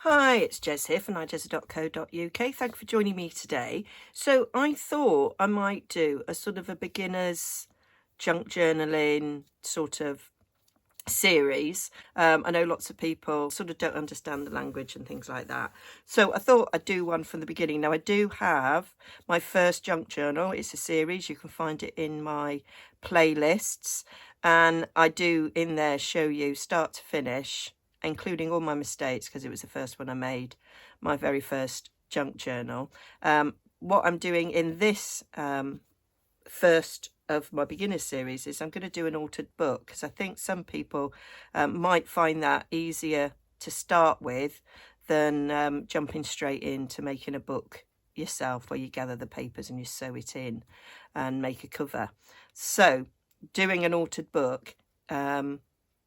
Hi, it's Jez here from Nigezza.co.uk. Thank you for joining me today. So I thought I might do a sort of a beginner's junk journaling sort of series. I know lots of people sort of don't understand the language and things like that. So I thought I'd do one from the beginning. Now I do have my first junk journal. It's a series. You can find it in my playlists. And I do in there show you start to finish, including all my mistakes, because it was the first one I made, my very first junk journal. What I'm doing in this first of my beginner series is I'm going to do an altered book, because I think some people might find that easier to start with than jumping straight into making a book yourself, where you gather the papers and you sew it in and make a cover. So doing an altered book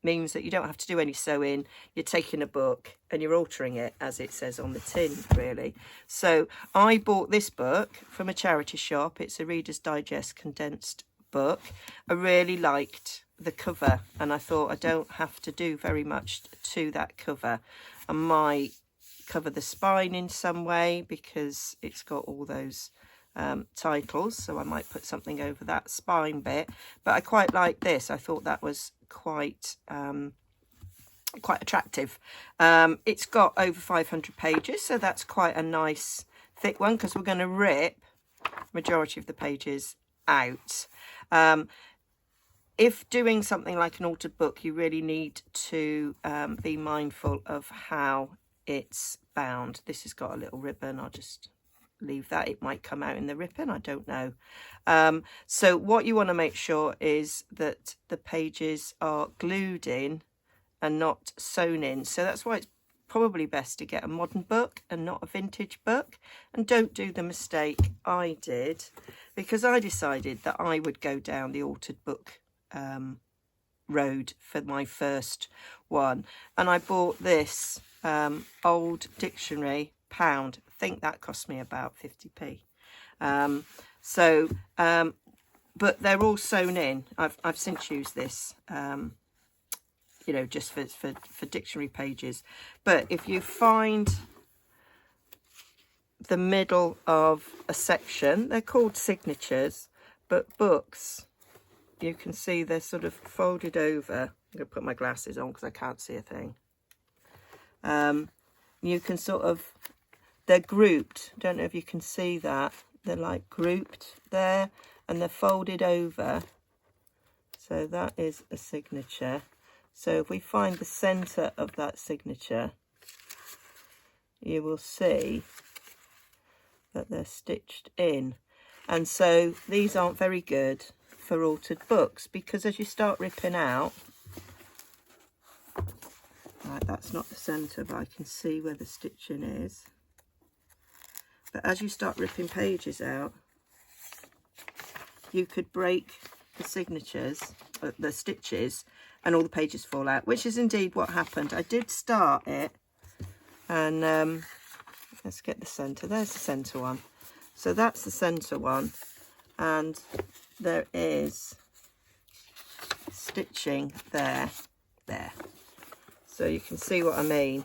means that you don't have to do any sewing. You're taking a book and you're altering it as it says on the tin, really. So I bought this book from a charity shop. It's a Reader's Digest condensed book. I really liked the cover, and I thought I don't have to do very much to that cover. I might cover the spine in some way because it's got all those titles, so I might put something over that spine bit, but I quite like this. I thought that was quite attractive. It's got over 500 pages, so that's quite a nice thick one, because we're going to rip majority of the pages out. If doing something like an altered book, you really need to be mindful of how it's bound. This has got a little ribbon. I'll just leave that. It might come out in the ripping, I don't know. So what you want to make sure is that the pages are glued in and not sewn in. So that's why it's probably best to get a modern book and not a vintage book. And don't do the mistake I did, because I decided that I would go down the altered book road for my first one, and I bought this old dictionary, pound. I think that cost me about 50p. But they're all sewn in. I've since used this, you know, just for dictionary pages. But if you find the middle of a section, they're called signatures, but books, you can see they're sort of folded over. I'm going to put my glasses on because I can't see a thing. You can sort of, they're grouped. Don't know if you can see that. They're like grouped there, and they're folded over. So that is a signature. So if we find the centre of that signature, you will see that they're stitched in. And so these aren't very good for altered books, because as you start ripping out, right, that's not the centre, but I can see where the stitching is. But as you start ripping pages out, you could break the signatures, the stitches, and all the pages fall out, which is indeed what happened. I did start it, and let's get the centre. There's the centre one. So that's the centre one, and there is stitching there. So you can see what I mean.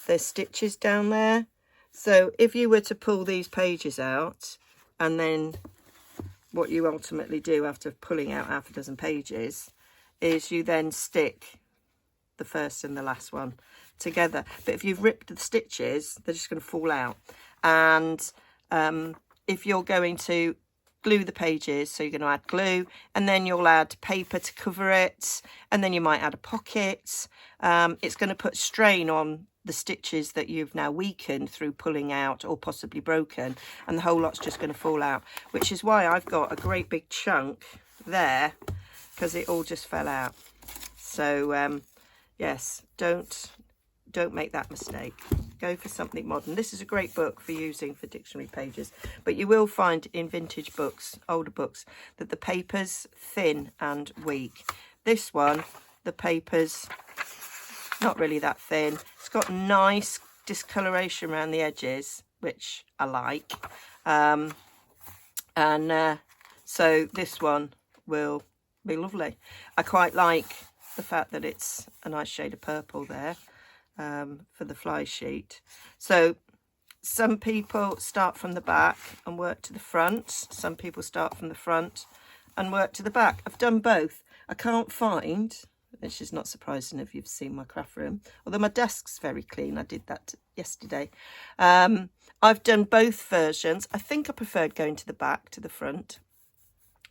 There's stitches down there. So if you were to pull these pages out, and then what you ultimately do after pulling out half a dozen pages is you then stick the first and the last one together. But if you've ripped the stitches, they're just going to fall out. And if you're going to glue the pages, so you're going to add glue, and then you'll add paper to cover it, and then you might add a pocket. It's going to put strain on the stitches that you've now weakened through pulling out or possibly broken, and the whole lot's just going to fall out, which is why I've got a great big chunk there, because it all just fell out. So yes, don't make that mistake. Go for something modern. This is a great book for using for dictionary pages, but you will find in vintage books, older books, that the paper's thin and weak. This one, the paper's not really that thin. It's got nice discoloration around the edges, which I like. So this one will be lovely. I quite like the fact that it's a nice shade of purple there. for the fly sheet. So some people start from the back and work to the front. Some people start from the front and work to the back. I've done both. I can't find, which is not surprising if you've seen my craft room, although my desk's very clean. I did that yesterday. I've done both versions. I think I preferred going to the back to the front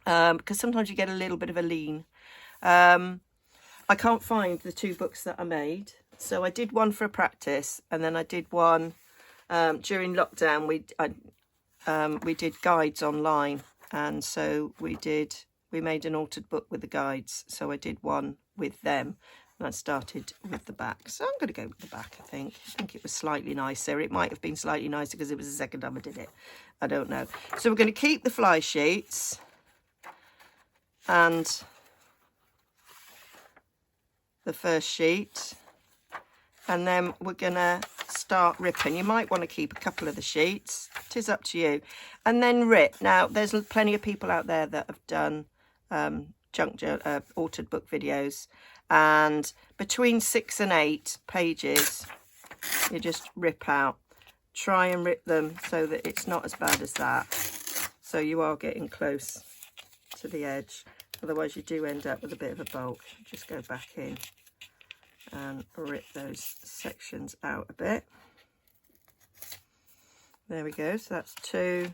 because sometimes you get a little bit of a lean. I can't find the two books that I made. So I did one for a practice, and then I did one during lockdown. We did guides online, and so we made an altered book with the guides. So I did one with them, and I started with the back. So I'm going to go with the back, I think. I think it was slightly nicer. It might have been slightly nicer because it was the second time I did it. I don't know. So we're going to keep the fly sheets and the first sheet, and then we're going to start ripping. You might want to keep a couple of the sheets. It is up to you. And then rip. Now, there's plenty of people out there that have done altered book videos, and between 6 and 8 pages you just rip out. Try and rip them so that it's not as bad as that, so you are getting close to the edge. Otherwise you do end up with a bit of a bulk. Just go back in and rip those sections out a bit. There we go. So that's 2,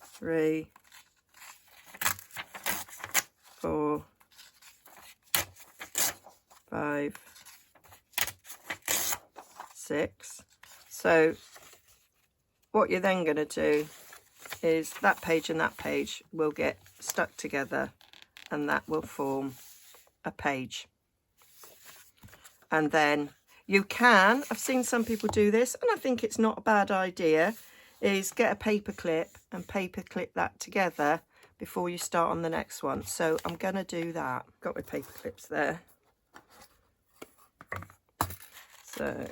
3, 4, 5, 6. So what you're then going to do is that page and that page will get stuck together, and that will form a page. And then you can, I've seen some people do this, and I think it's not a bad idea, is get a paper clip and paper clip that together before you start on the next one. So I'm going to do that. Got my paper clips there. So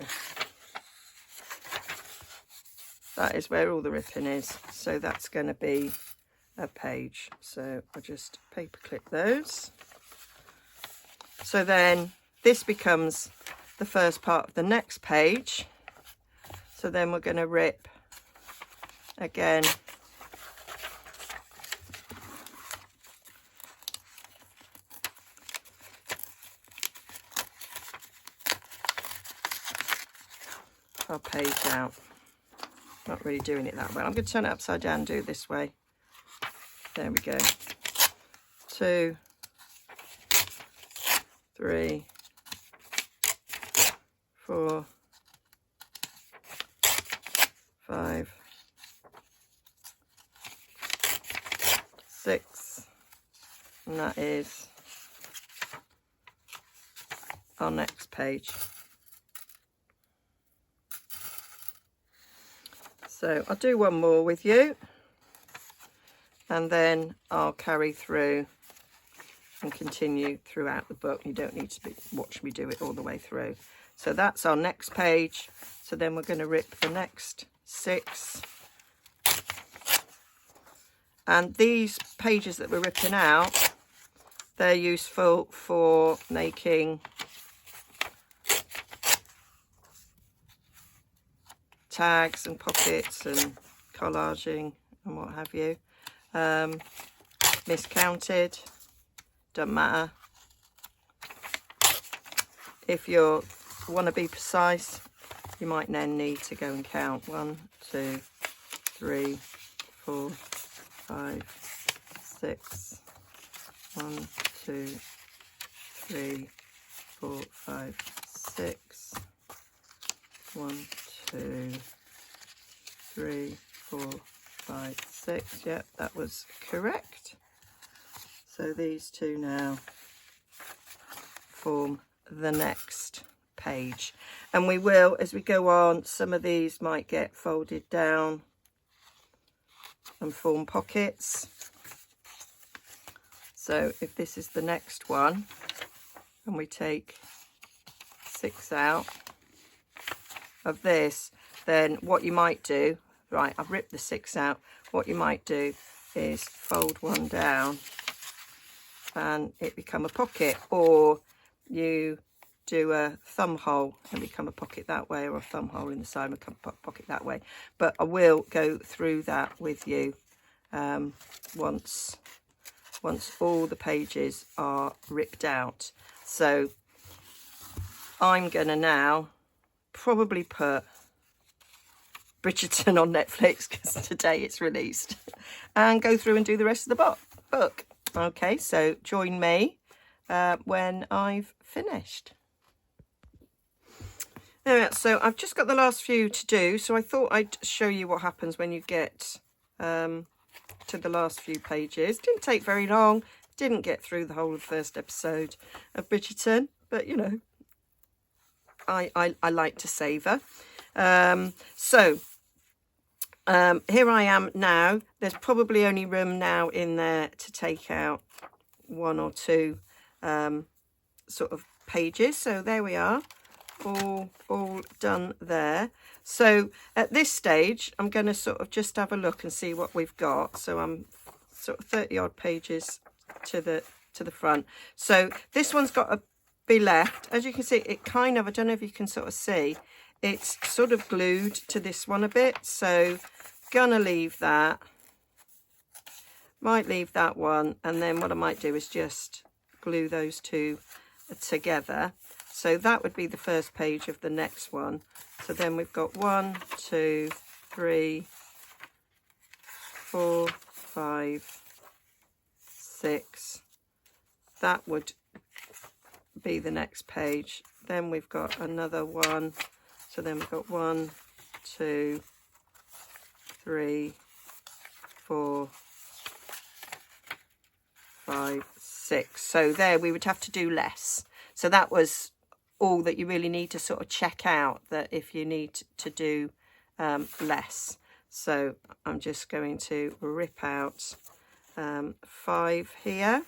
that is where all the ripping is. So that's going to be a page. So I'll just paper clip those. So then this becomes the first part of the next page. So then we're going to rip again. Our page out. Not really doing it that well. I'm going to turn it upside down and do it this way. There we go. 2, 3, 4, 5, 6, and that is our next page. So I'll do one more with you, and then I'll carry through and continue throughout the book. You don't need to watch me do it all the way through. So that's our next page. So then we're going to rip the next 6. And these pages that we're ripping out, they're useful for making tags and pockets and collaging and what have you. Miscounted, doesn't matter. If you want to be precise, you might then need to go and count 1, 2, 3, 4, 5, 6. 1, 2, 3, 4, 5, 6. 1, 2, 3, 4, 5, 6. Yep, that was correct. So these two now form the next page, and we will, as we go on, some of these might get folded down and form pockets. So if this is the next one and we take 6 out of this, then what you might do, right, I've ripped the 6 out, what you might do is fold one down and it become a pocket, or you do a thumb hole and become a pocket that way, or a thumb hole in the side and become a pocket that way. But I will go through that with you once all the pages are ripped out. So I'm going to now probably put Bridgerton on Netflix, because today it's released, and go through and do the rest of the book. Okay, so join me when I've finished. Alright, so I've just got the last few to do, so I thought I'd show you what happens when you get to the last few pages. Didn't take very long, didn't get through the whole of the first episode of Bridgerton, but you know, I like to savour. So here I am now. There's probably only room now in there to take out 1 or 2 sort of pages. So there we are, all done there. So at this stage, I'm going to sort of just have a look and see what we've got. So I'm sort of 30 odd pages to the front. So this one's got to be left. As you can see, it kind of, I don't know if you can sort of see, it's sort of glued to this one a bit. So gonna leave that. Might leave that one, and then what I might do is just glue those 2 together. So that would be the first page of the next one. So then we've got 1, 2, 3, 4, 5, 6. That would be the next page. Then we've got another one. So then we've got 1, 2, 3, 4, 5, 6. So there we would have to do less. So that was all that you really need to sort of check out, that if you need to do less. So I'm just going to rip out 5 here.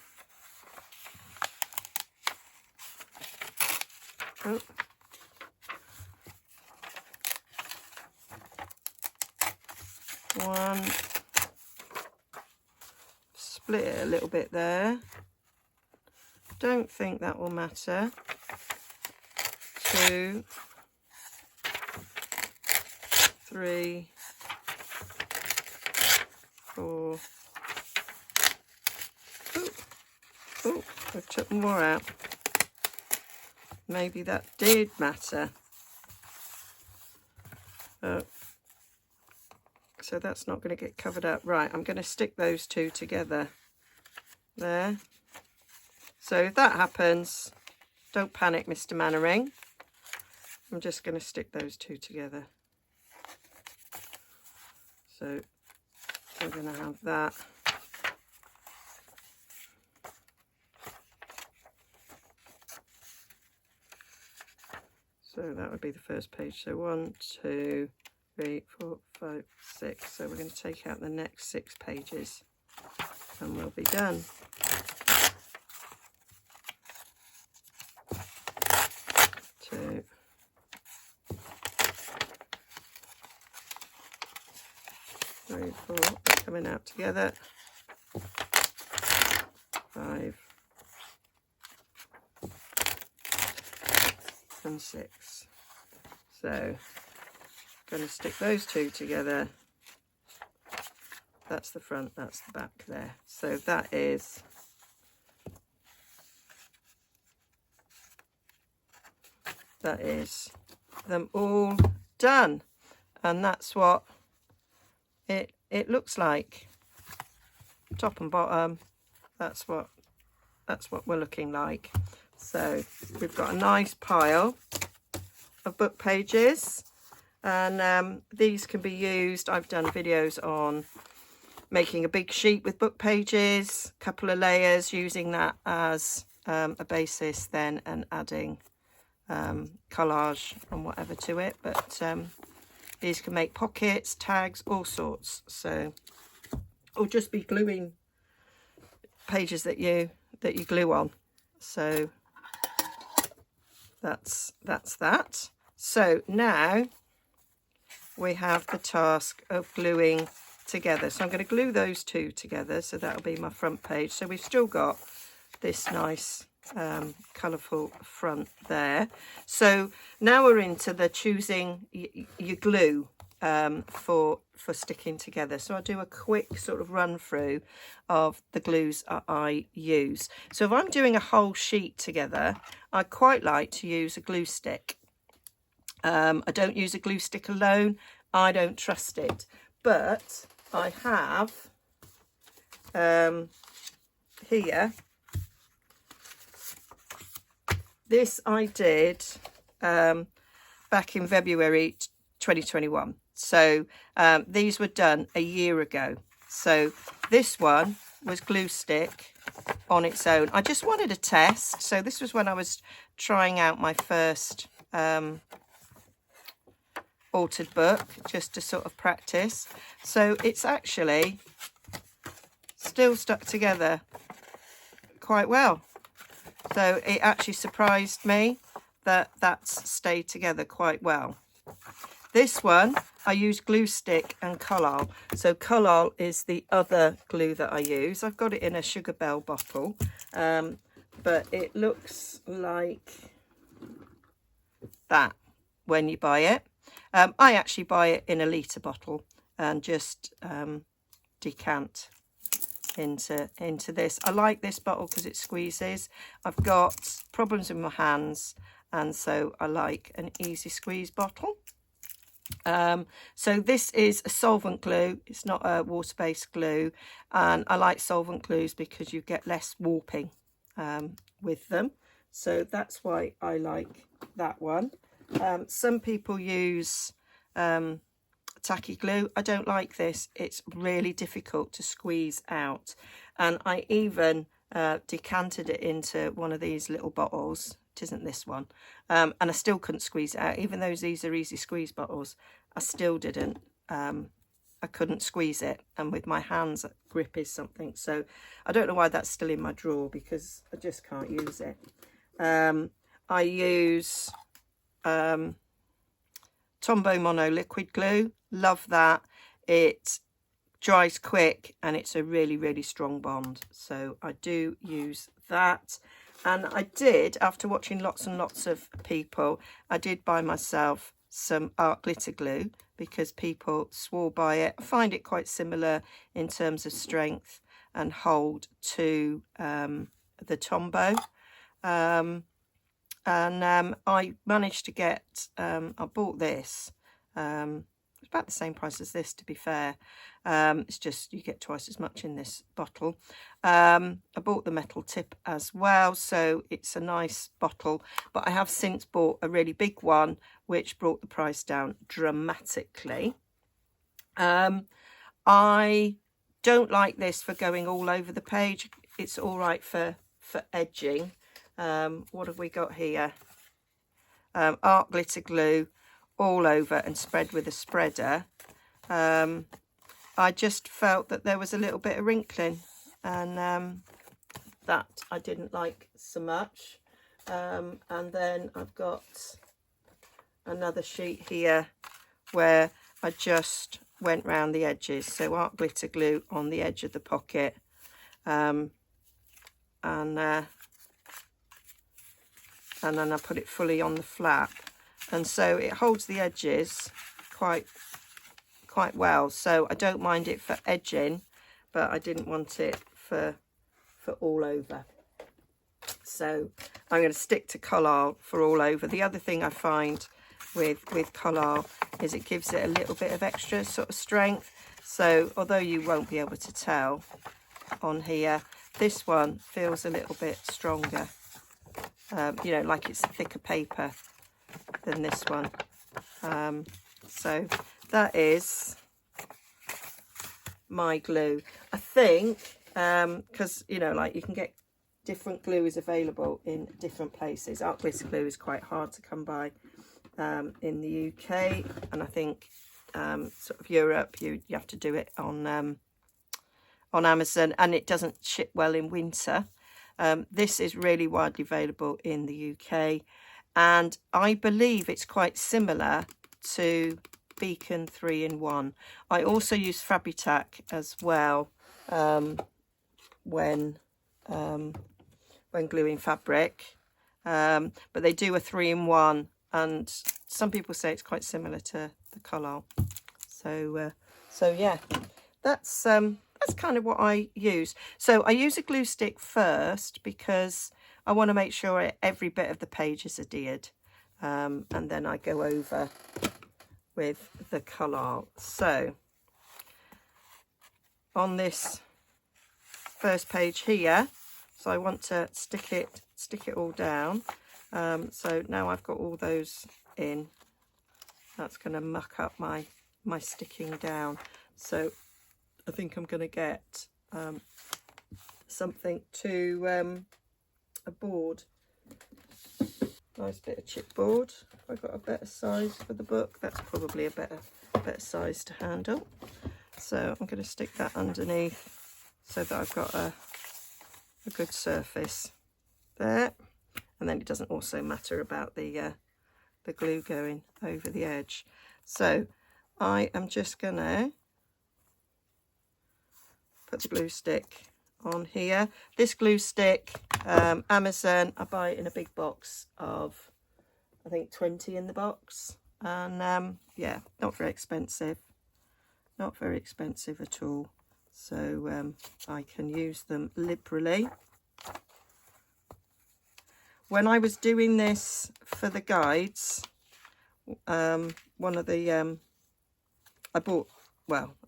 Oh. One, split it a little bit there. Don't think that will matter. 2, 3, 4. Oh, I took more out. Maybe that did matter. So that's not going to get covered up. Right, I'm going to stick those 2 together there. So if that happens, don't panic, Mr. Mannering. I'm just going to stick those 2 together. So we're going to have that. So that would be the first page. So 1, 2, 3, 4, 5, 6. So we're going to take out the next 6 pages and we'll be done. Two. 3, 4, coming out together. 5 and 6. So going to stick those 2 together. That's the front, that's the back there. So that is them all done, and that's what it looks like, top and bottom. That's what we're looking like. So we've got a nice pile of book pages, and these can be used. I've done videos on making a big sheet with book pages, a couple of layers, using that as a basis then, and adding collage and whatever to it. But these can make pockets, tags, all sorts. So, or just be gluing pages that you glue on. So that's that. So now we have the task of gluing together. So I'm going to glue those 2 together. So that'll be my front page. So we've still got this nice colourful front there. So now we're into the choosing your glue for sticking together. So I'll do a quick sort of run through of the glues I use. So if I'm doing a whole sheet together, I quite like to use a glue stick. I don't use a glue stick alone. I don't trust it, but I have here, this I did back in February 2021. So these were done a year ago. So this one was glue stick on its own. I just wanted a test. So this was when I was trying out my first altered book, just to sort of practice. So it's actually still stuck together quite well. So it actually surprised me that that's stayed together quite well. This one, I use glue stick and Collall. So Collall is the other glue that I use. I've got it in a Sugar Bell bottle, but it looks like that when you buy it. I actually buy it in a litre bottle and just decant into this. I like this bottle because it squeezes. I've got problems with my hands, and so I like an easy squeeze bottle. So this is a solvent glue. It's not a water-based glue, and I like solvent glues because you get less warping with them. So that's why I like that one. Some people use tacky glue. I don't like this. It's really difficult to squeeze out, and I even decanted it into one of these little bottles. It isn't this one, and I still couldn't squeeze it out. Even though these are easy squeeze bottles, I still didn't. I couldn't squeeze it, and with my hands, grip is something. So I don't know why that's still in my drawer, because I just can't use it. I use Tombow Mono liquid glue. Love that. It dries quick and it's a really, really strong bond. So I do use that. And I did, after watching lots and lots of people, I did buy myself some art glitter glue because people swore by it. I find it quite similar in terms of strength and hold to the Tombow. I managed to get, I bought this, it's about the same price as this, to be fair. It's just you get twice as much in this bottle. I bought the metal tip as well, so it's a nice bottle, but I have since bought a really big one which brought the price down dramatically. I don't like this for going all over the page. It's all right for edging. What have we got here? Art glitter glue all over and spread with a spreader. I just felt that there was a little bit of wrinkling, and that I didn't like so much. And then I've got another sheet here where I just went round the edges. So art glitter glue on the edge of the pocket, and then I put it fully on the flap, and so it holds the edges quite well. So I don't mind it for edging, but I didn't want it for all over. So I'm going to stick to Collall for all over. The other thing I find with Collall is it gives it a little bit of extra sort of strength. So although you won't be able to tell on here, this one feels a little bit stronger. You know, like it's a thicker paper than this one. So that is my glue. I think, because, you know, like you can get different glue is available in different places. Art glitter glue is quite hard to come by in the UK, and I think sort of Europe, you have to do it on Amazon, and it doesn't ship well in winter. This is really widely available in the UK, and I believe it's quite similar to Beacon 3-in-1. I also use Fabri-Tac as well when when gluing fabric, but they do a 3-in-1, and some people say it's quite similar to the collal. So yeah, that's kind of what I use. So I use a glue stick first because I want to make sure every bit of the page is adhered, and then I go over with the collal. So on this first page here, so I want to stick it all down. So now I've got all those in, that's going to muck up my sticking down. So I think I'm going to get something to a board, nice bit of chipboard. I've got a better size for the book. That's probably a better size to handle. So I'm going to stick that underneath so that I've got a good surface there, and then it doesn't also matter about the glue going over the edge. So I am just gonna put the glue stick on here. This glue stick, Amazon, I buy it in a big box of, I think 20 in the box, and yeah, not very expensive at all. So I can use them liberally. When I was doing this for the guides, one of the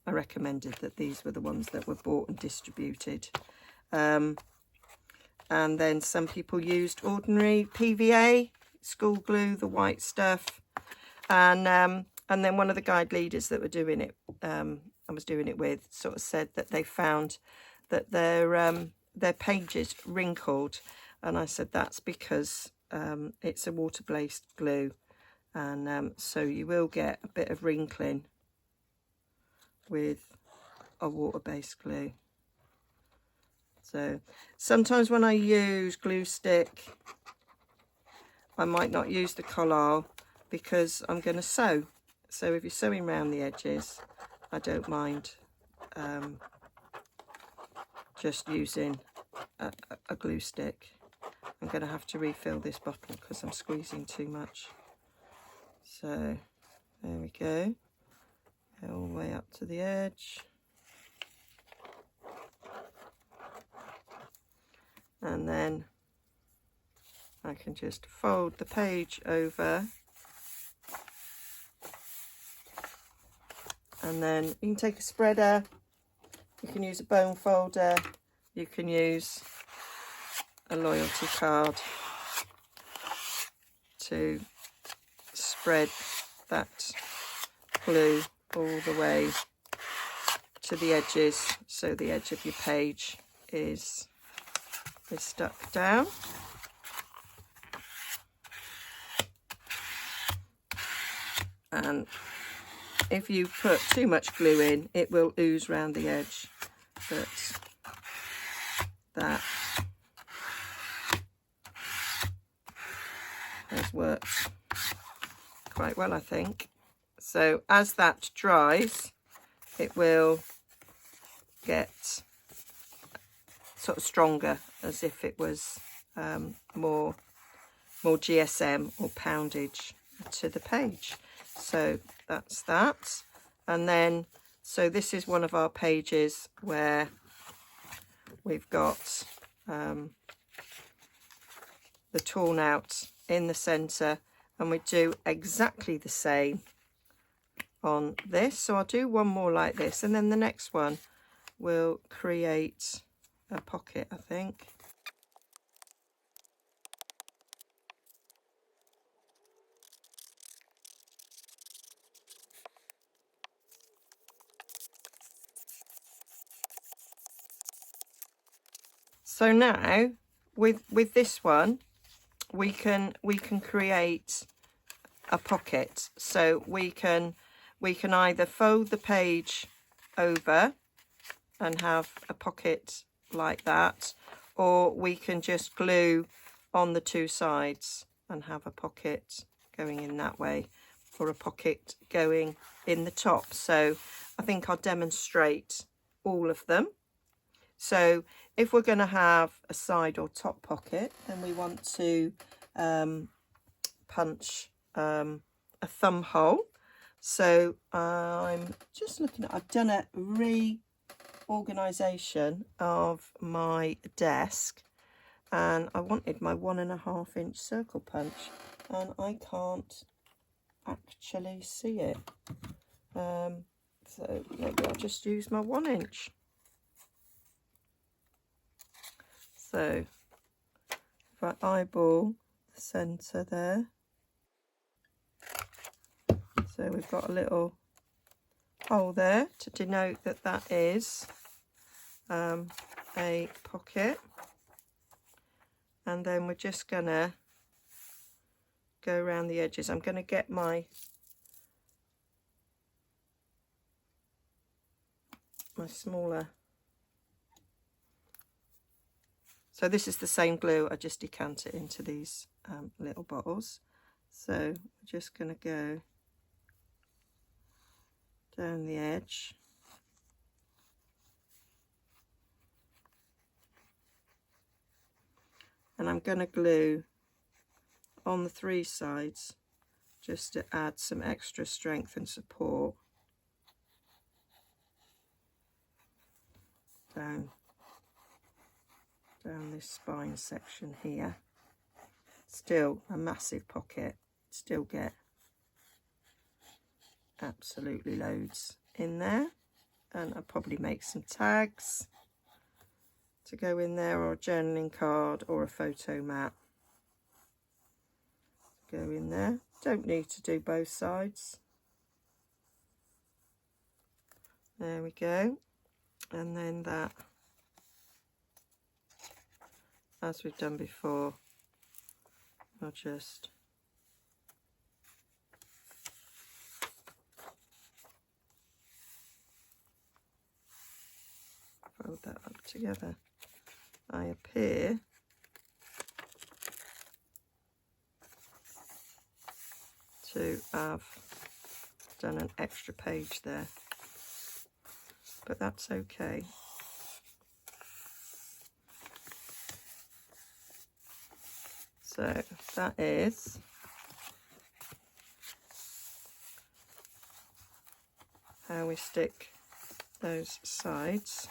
I recommended that these were the ones that were bought and distributed, and then some people used ordinary PVA school glue, the white stuff, and then one of the guide leaders that were doing it, I was doing it with, sort of said that they found that their pages wrinkled, and I said that's because it's a water-based glue, and so you will get a bit of wrinkling with a water-based glue. So sometimes when I use glue stick, I might not use the collal because I'm going to sew. So if you're sewing around the edges, I don't mind just using a glue stick. I'm going to have to refill this bottle because I'm squeezing too much. So there we go. Go all the way up to the edge. And then I can just fold the page over. And then you can take a spreader, you can use a bone folder, you can use a loyalty card to spread that glue all the way to the edges, so the edge of your page is stuck down. And if you put too much glue in, it will ooze around the edge, but that has worked quite well, I think. So as that dries, it will get sort of stronger, as if it was more GSM or poundage to the page. So that's that. And then, so this is one of our pages where we've got the torn out in the centre, and we do exactly the same on this. So I'll do one more like this, and then the next one will create a pocket, I think. So now with this one, we can create a pocket. So we can either fold the page over and have a pocket like that, or we can just glue on the two sides and have a pocket going in that way, or a pocket going in the top. So I think I'll demonstrate all of them. So if we're going to have a side or top pocket, then we want to punch a thumb hole. So I'm just looking at, I've done a reorganisation of my desk, and I wanted my 1.5 inch circle punch, and I can't actually see it. So maybe I'll just use my 1 inch. So if I eyeball the centre there, so we've got a little hole there to denote that that is a pocket, and then we're just gonna go around the edges. I'm going to get my smaller, so this is the same glue, I just decant it into these little bottles. So we're just going to go down the edge, and I'm going to glue on the 3 sides just to add some extra strength and support down this spine section here. Still a massive pocket, still get absolutely loads in there, and I'll probably make some tags to go in there, or a journaling card or a photo mat go in there. Don't need to do both sides. There we go. And then that, as we've done before, I'll just fold that up together. I appear to have done an extra page there, but that's okay. So that is how we stick those sides.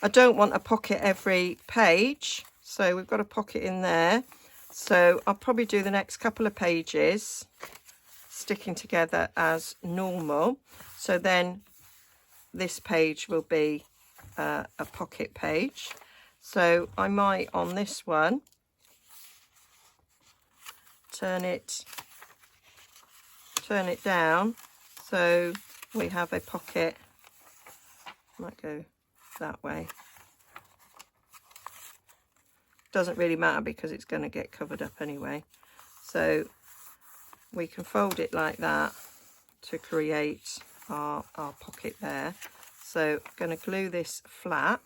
I don't want a pocket every page, so we've got a pocket in there. So I'll probably do the next couple of pages sticking together as normal. So then this page will be a pocket page. So I might, on this one, turn it down so we have a pocket. Might go that way. Doesn't really matter because it's going to get covered up anyway. So we can fold it like that to create our pocket there. So I'm going to glue this flap.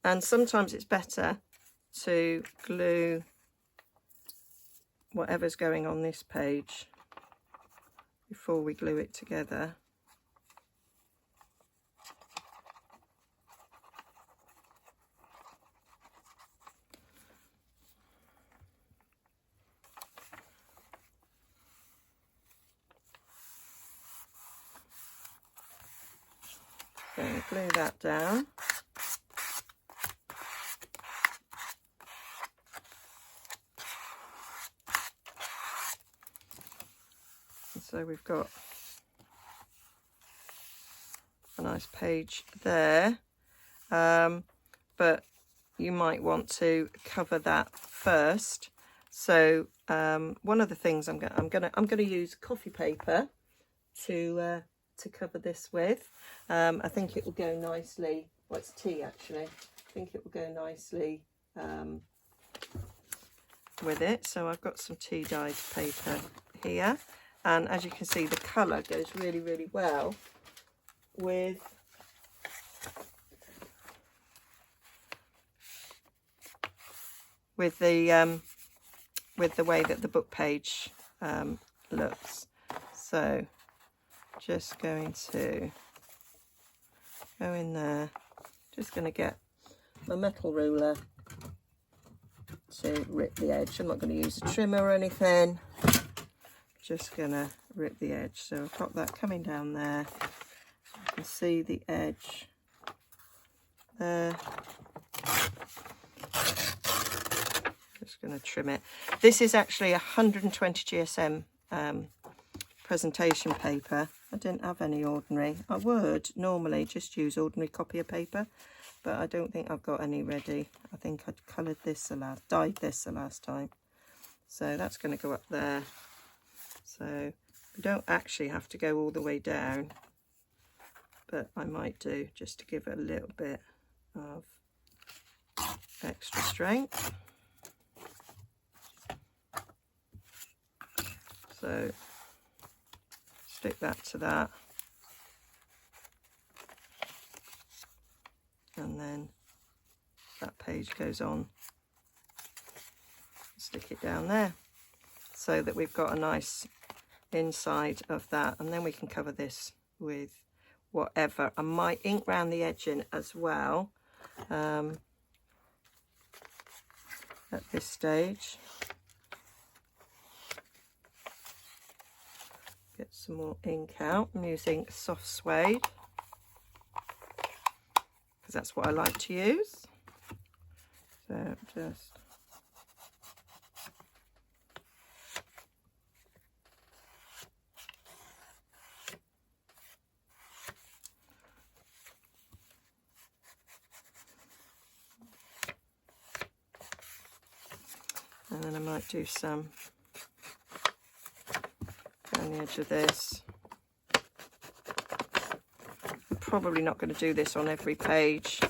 And sometimes it's better to glue whatever's going on this page before we glue it together. So glue that down. So we've got a nice page there, but you might want to cover that first. So one of the things I'm gonna use coffee paper to cover this with. I think it will go nicely. Well, it's tea actually. I think it will go nicely with it. So I've got some tea dyed paper here. And as you can see, the colour goes really, really well with with the way that the book page looks. So just going to go in there, just going to get my metal ruler to rip the edge. I'm not going to use a trimmer or anything, just going to rip the edge. So I've got that coming down there. You can see the edge there. Just going to trim it. This is actually 120 GSM presentation paper. I didn't have any ordinary. I would normally just use ordinary copier paper, but I don't think I've got any ready. I think I'd coloured this dyed this the last time. So that's going to go up there. So we don't actually have to go all the way down, but I might do just to give it a little bit of extra strength. So stick that to that, and then that page goes on. Stick it down there so that we've got a nice inside of that, and then we can cover this with whatever. I might ink round the edge in as well at this stage. Get some more ink out. I'm using soft suede because that's what I like to use. So just and then I might do some down the edge of this. I'm probably not going to do this on every page,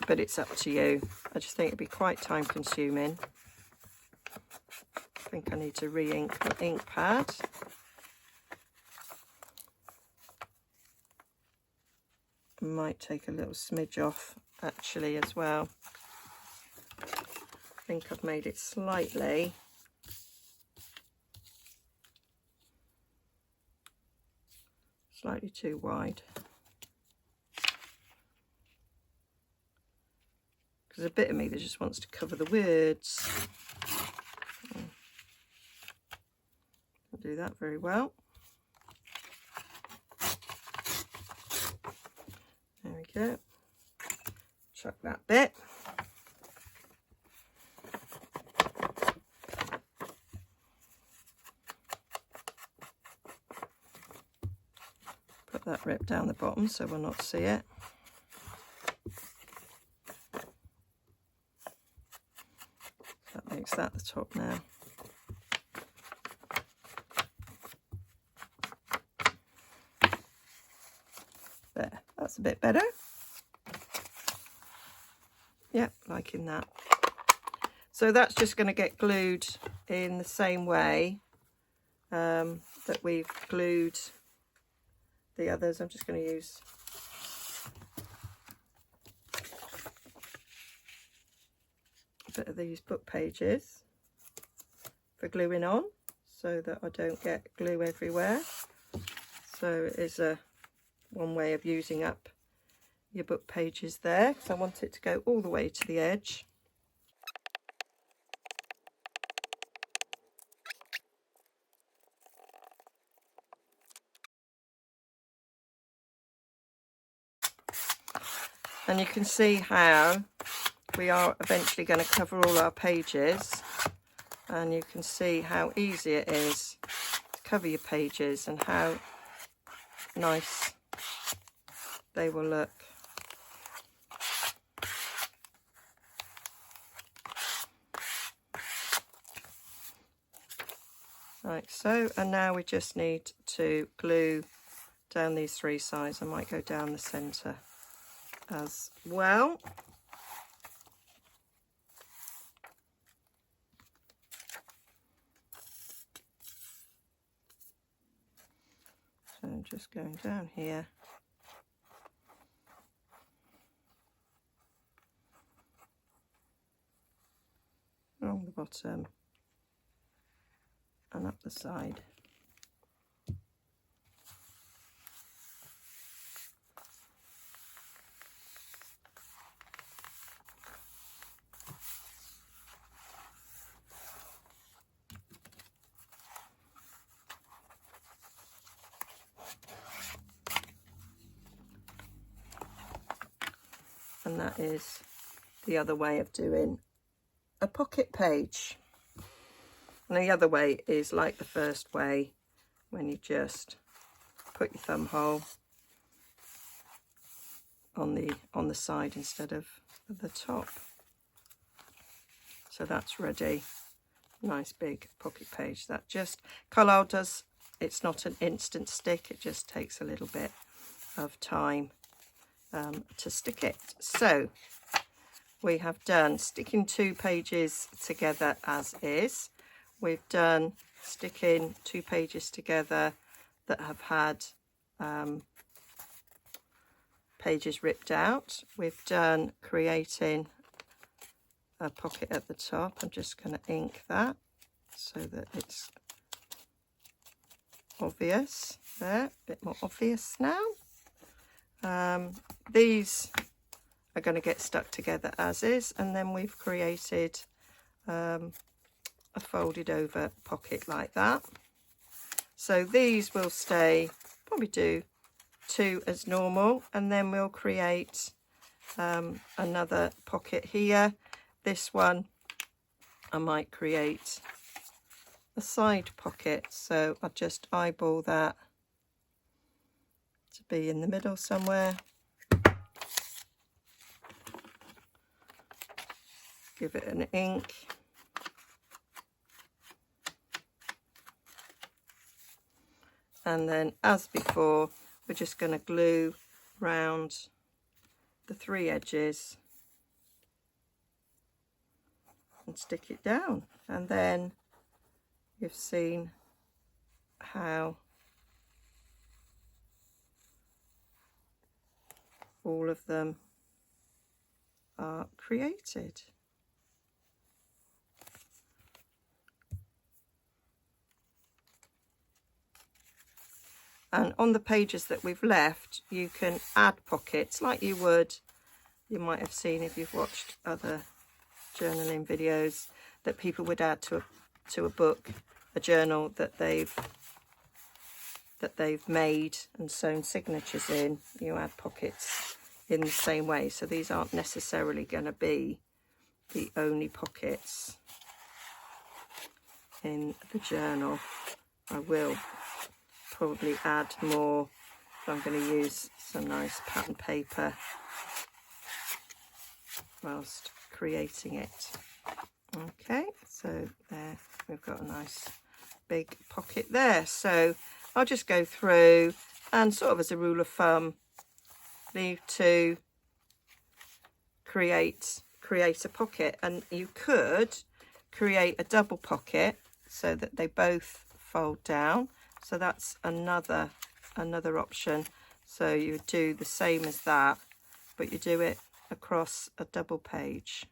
but it's up to you. I just think it'd be quite time consuming. I think I need to re-ink my ink pad. I might take a little smidge off actually as well. I think I've made it slightly too wide, because a bit of me that just wants to cover the words. I'll do that very well. There we go. Chuck that bit. Put that rip down the bottom so we'll not see it. That makes that the top now. There, that's a bit better. Yeah, liking that. So that's just going to get glued in the same way that we've glued the others. I'm just going to use a bit of these book pages for gluing on so that I don't get glue everywhere. So it is one way of using up your book pages there, because I want it to go all the way to the edge. And you can see how we are eventually going to cover all our pages, and you can see how easy it is to cover your pages and how nice they will look. Like so, and now we just need to glue down these three sides. I might go down the centre as well. So I'm just going down here. bottom and up the side. And that is the other way of doing a pocket page. And the other way is like the first way, when you just put your thumb hole on the side instead of the top. So that's ready. Nice big pocket page. That just Carlisle does, it's not an instant stick, it just takes a little bit of time to stick it. So we have done sticking 2 pages together as is. We've done sticking 2 pages together that have had pages ripped out. We've done creating a pocket at the top. I'm just going to ink that so that it's obvious there, a bit more obvious now. These are going to get stuck together as is, and then we've created a folded over pocket like that. So these will stay, probably do 2 as normal, and then we'll create another pocket here. This one I might create a side pocket, so I'll just eyeball that to be in the middle somewhere. Give it an ink. And then, as before, we're just going to glue round the 3 edges and stick it down. And then you've seen how all of them are created. And on the pages that we've left, you can add pockets like you would, you might have seen if you've watched other journaling videos, that people would add to a book, a journal that they've made and sewn signatures in. You add pockets in the same way. So these aren't necessarily going to be the only pockets in the journal. I will probably add more, so I'm going to use some nice pattern paper whilst creating it. Okay, so there we've got a nice big pocket there. So I'll just go through and, sort of as a rule of thumb, leave 2, create a pocket. And you could create a double pocket so that they both fold down. So that's another option. So you would do the same as that, but you do it across a double page.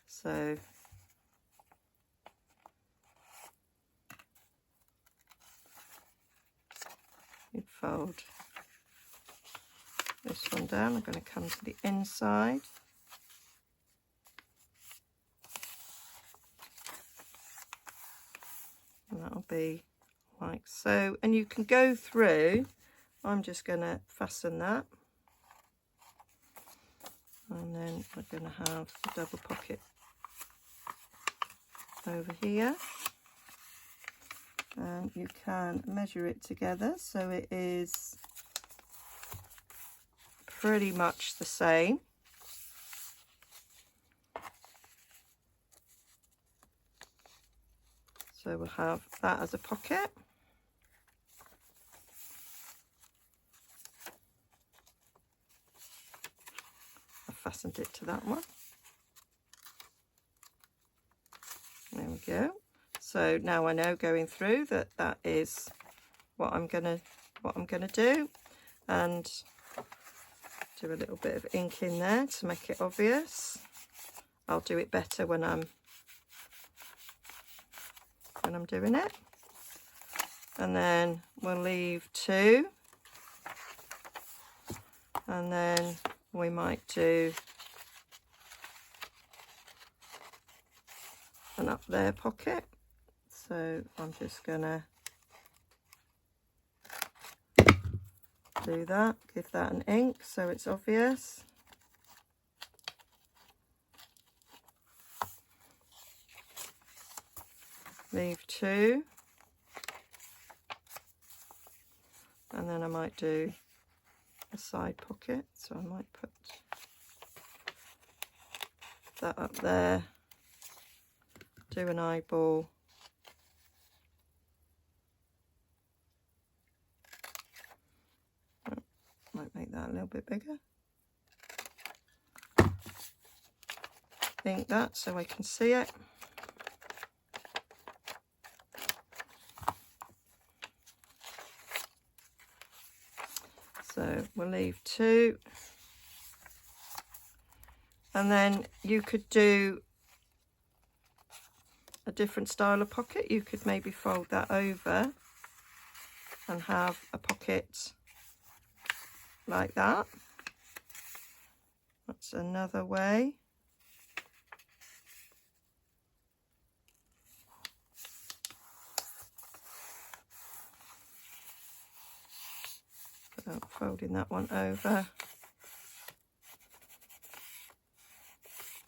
So you fold this one down. I'm going to come to the inside. And that'll be like so. And you can go through, I'm just going to fasten that. And then we're going to have a double pocket over here. And you can measure it together so it is pretty much the same. So we'll have that as a pocket. I've fastened it to that one. There we go. So now I know, going through, that that is what I'm gonna do, and do a little bit of ink in there to make it obvious. I'll do it better when I'm when I'm doing it. And then we'll leave 2. And then we might do an up there pocket. So I'm just gonna do that, give that an ink so it's obvious. Leave 2. And then I might do a side pocket, so I might put that up there, do an eyeball, might make that a little bit bigger, ink that so I can see it. So we'll leave 2. And then you could do a different style of pocket. You could maybe fold that over and have a pocket like that. That's another way. Folding that one over.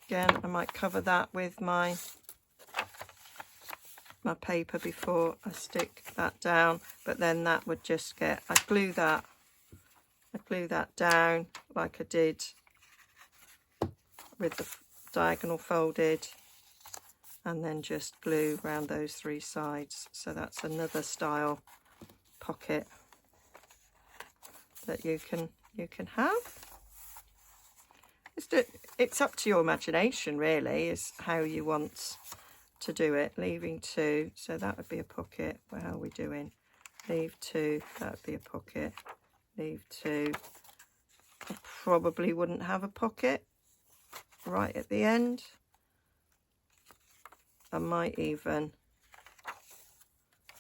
Again, I might cover that with my paper before I stick that down, but then that would just get, I glue that down like I did with the diagonal folded, and then just glue around those 3 sides. So that's another style pocket that you can have. It's up to your imagination really, is how you want to do it. Leaving 2, so that would be a pocket. Well, how are we doing? Leave 2, that would be a pocket. Leave 2. I probably wouldn't have a pocket right at the end. I might even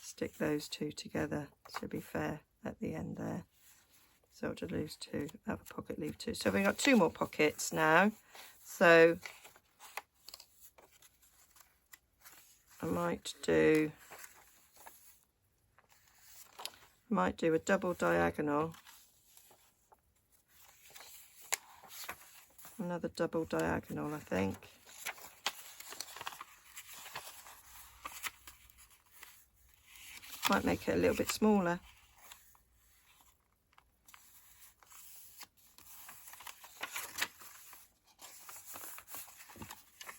stick those 2 together, to be fair, at the end there. So to lose 2, have a pocket, leave 2. So we've got 2 more pockets now. So I might do a double diagonal, another double diagonal, I think. Might make it a little bit smaller.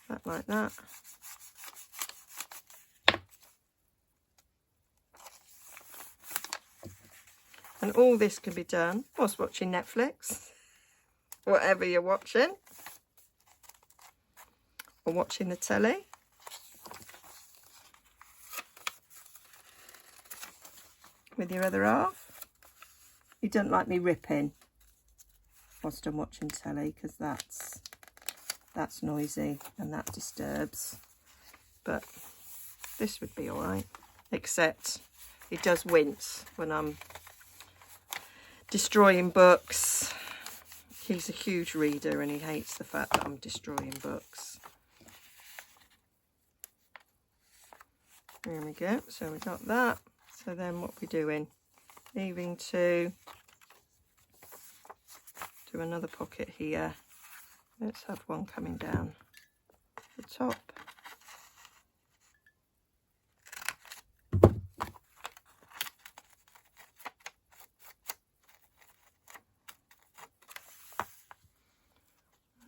That like that. And all this can be done whilst watching Netflix, whatever you're watching, or watching the telly. With your other half. You don't like me ripping whilst I'm watching telly, because that's noisy and that disturbs. But this would be all right, except it does wince when I'm destroying books. He's a huge reader and he hates the fact that I'm destroying books. There we go. So we got that. So then what we're doing, leaving 2, do another pocket here. Let's have one coming down the top.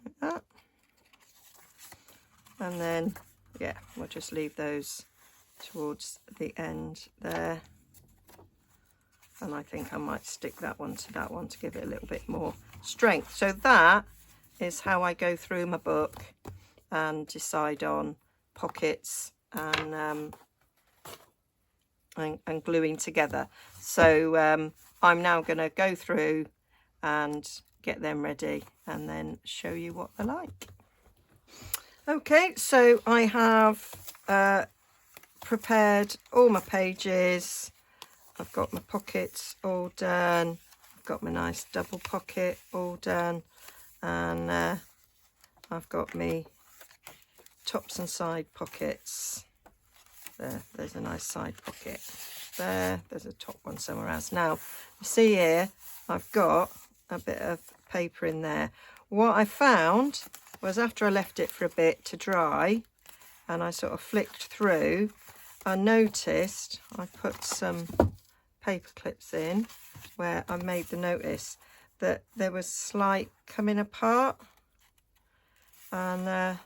Like that. And then, yeah, we'll just leave those towards the end there. And I think I might stick that one to that one to give it a little bit more strength. So that is how I go through my book and decide on pockets and gluing together. So I'm now going to go through and get them ready and then show you what they're like. Okay, so I have prepared all my pages. I've got my pockets all done. I've got my nice double pocket all done. And I've got me tops and side pockets. There's a nice side pocket. There's a top one somewhere else. Now, you see here, I've got a bit of paper in there. What I found was after I left it for a bit to dry and I sort of flicked through, I noticed I put some paper clips in where I made the notice that there was slight coming apart. And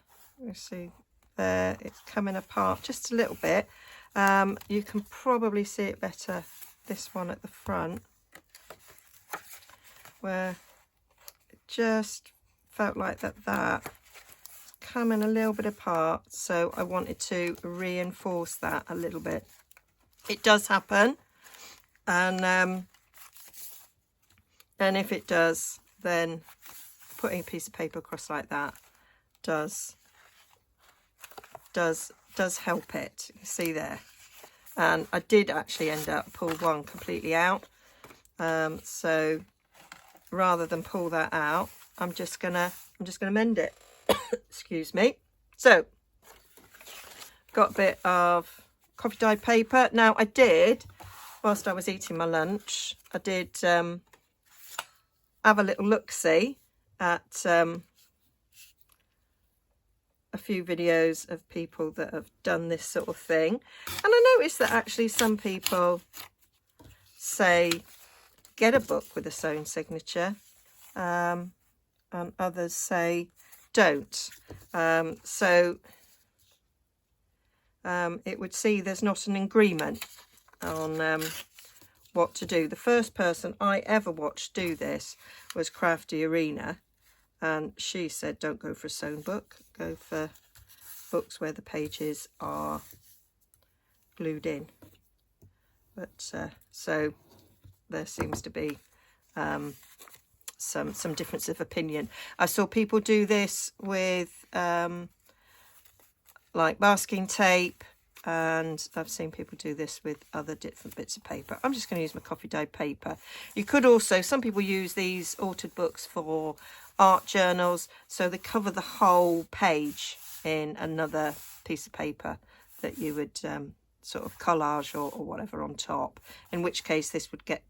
you see there, it's coming apart just a little bit. You can probably see it better, this one at the front, where it just felt like that's coming a little bit apart. So I wanted to reinforce that a little bit. It does happen, and if it does, then putting a piece of paper across like that does help it. You see there, and I did actually end up pull one completely out. So rather than pull that out, I'm just gonna mend it. Excuse me. So got a bit of coffee dyed paper. Now I did, whilst I was eating my lunch, I did have a little look-see at a few videos of people that have done this sort of thing, and I noticed that actually some people say get a book with a sewn signature, and others say don't. So it would see there's not an agreement on what to do. The first person I ever watched do this was Crafty Arena, and she said don't go for a sewn book, go for books where the pages are glued in. But so there seems to be some difference of opinion. I saw people do this with like masking tape, and I've seen people do this with other different bits of paper. I'm just going to use my coffee dyed paper. You could also, some people use these altered books for art journals, so they cover the whole page in another piece of paper that you would sort of collage or whatever on top, in which case this would get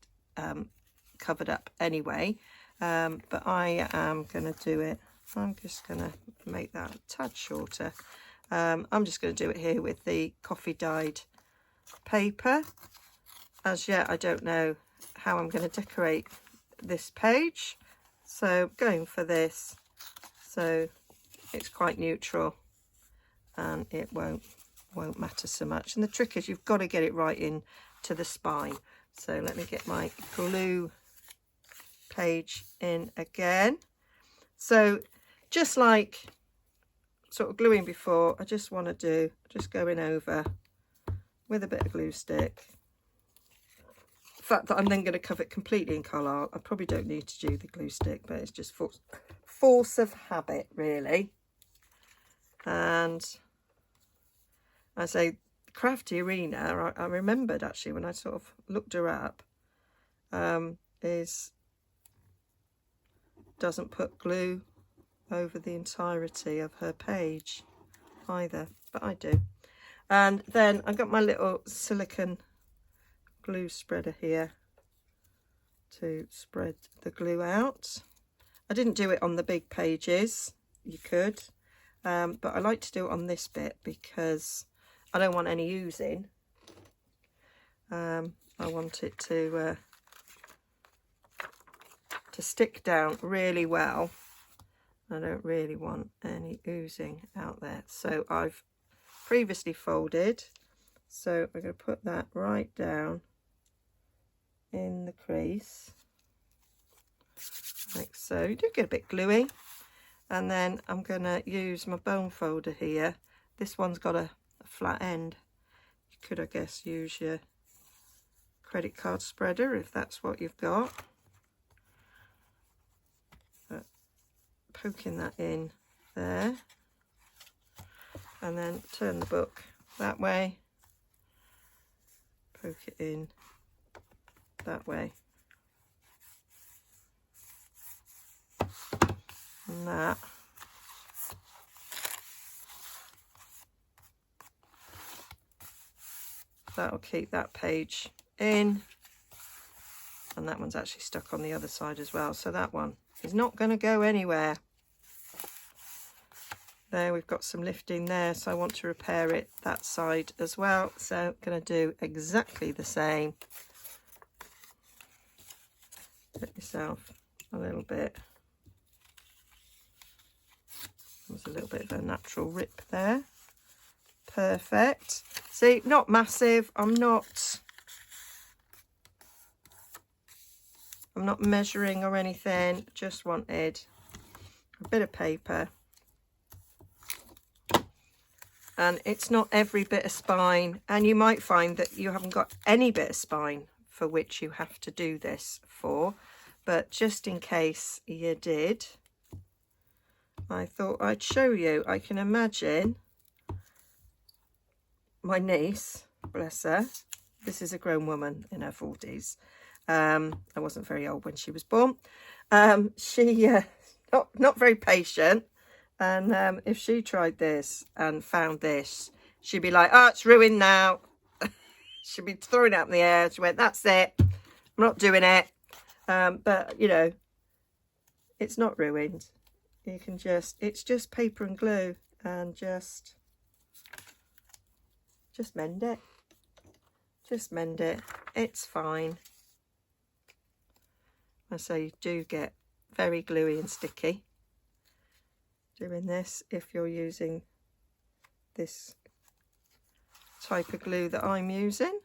covered up anyway. But I am going to do it, I'm just going to make that a tad shorter. I'm just going to do it here with the coffee dyed paper. As yet I don't know how I'm going to decorate this page, so going for this so it's quite neutral and it won't matter so much. And the trick is you've got to get it right in to the spine. So let me get my glue page in again. So just like sort of gluing before, I just want to do just going over with a bit of glue stick. The fact that I'm then going to cover it completely in colour, I probably don't need to do the glue stick, but it's just force of habit really. And I say Crafty Arena, I remembered actually when I sort of looked her up, doesn't put glue over the entirety of her page either, but I do. And then I've got my little silicone glue spreader here to spread the glue out. I didn't do it on the big pages, you could, but I like to do it on this bit because I don't want any oozing. I want it to stick down really well. I don't really want any oozing out there. So I've previously folded, so I'm going to put that right down in the crease like so. You do get a bit gluey, and then I'm going to use my bone folder here. This one's got a flat end. You could, I guess, use your credit card spreader if that's what you've got. Poking that in there, and then turn the book that way, poke it in that way. And that. That'll keep that page in. And that one's actually stuck on the other side as well. So that one is not going to go anywhere. There, we've got some lifting there. So I want to repair it that side as well. So I'm going to do exactly the same. Get yourself a little bit. There's a little bit of a natural rip there. Perfect. See, not massive. I'm not measuring or anything. Just wanted a bit of paper. And it's not every bit of spine. And you might find that you haven't got any bit of spine for which you have to do this for. But just in case you did, I thought I'd show you. I can imagine my niece, bless her, this is a grown woman in her 40s. I wasn't very old when she was born. She not very patient, and if she tried this and found this, she'd be like, oh, it's ruined now. She'd be throwing it up in the air. She went, that's it, I'm not doing it. But you know, it's not ruined. You can it's just paper and glue, and just mend it. Just mend it. It's fine. And so you do get very gluey and sticky doing this if you're using this type of glue that I'm using.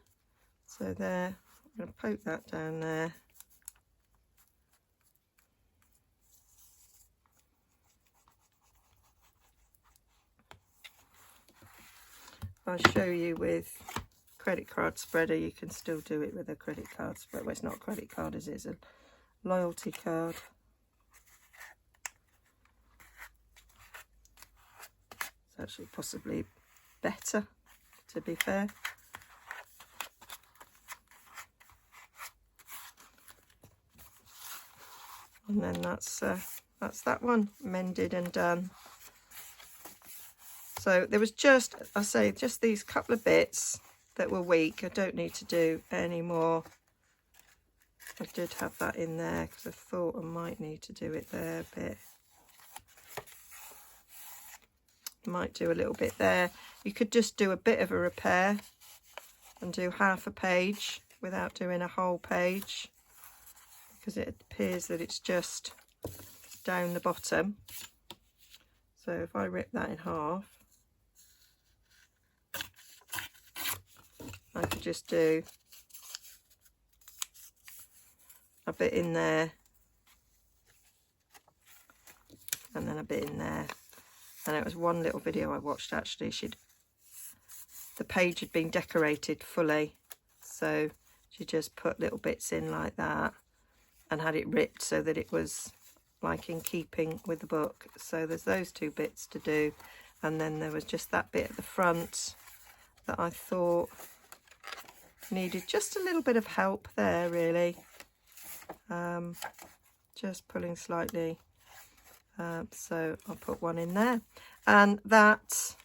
So there, I'm going to poke that down there. I'll show you with credit card spreader. You can still do it with a credit card spreader. Well, it's not a credit card, is it? It's a loyalty card. It's actually possibly better, to be fair. And then that's that one mended and done. So there was just, I say, just these couple of bits that were weak. I don't need to do any more. I did have that in there because I thought I might need to do it there a bit. Might do a little bit there. You could just do a bit of a repair and do half a page without doing a whole page, because it appears that it's just down the bottom. So if I rip that in half, I could just do a bit in there and then a bit in there. And it was one little video I watched actually. The page had been decorated fully, so she just put little bits in like that and had it ripped so that it was like in keeping with the book. So there's those two bits to do, and then there was just that bit at the front that I thought needed just a little bit of help there, really. Just pulling slightly. So I'll put one in there, and that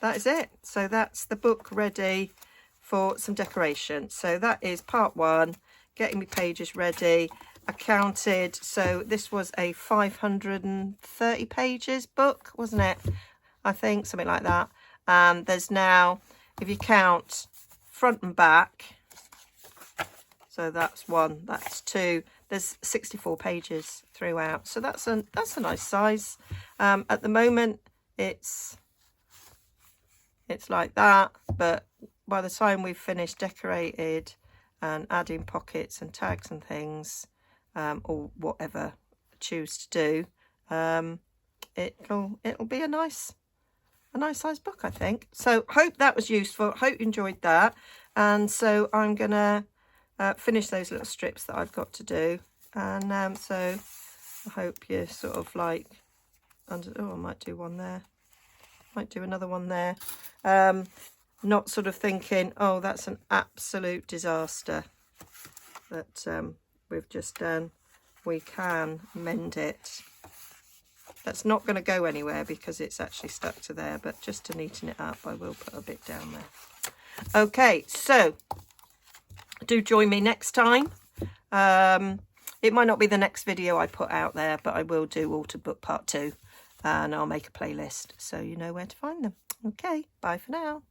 is it. So that's the book ready for some decoration. So that is part one, getting my pages ready. I counted, so this was a 530 pages book, wasn't it? I think something like that. And there's now, if you count front and back, so that's one, that's two, there's 64 pages throughout. So that's a nice size. At the moment it's like that, but by the time we've finished decorated and adding pockets and tags and things, or whatever I choose to do, it'll be a nice size book, I think. So hope that was useful. Hope you enjoyed that. And so I'm gonna finish those little strips that I've got to do, and so I hope you're sort of like I might do one there, might do another one there. not sort of thinking, oh, that's an absolute disaster that we've just done. We can mend it. That's not going to go anywhere because it's actually stuck to there, but just to neaten it up, I will put a bit down there. Okay, so do join me next time. It might not be the next video I put out there, but I will do Autumn Book Part 2, and I'll make a playlist so you know where to find them. Okay, bye for now.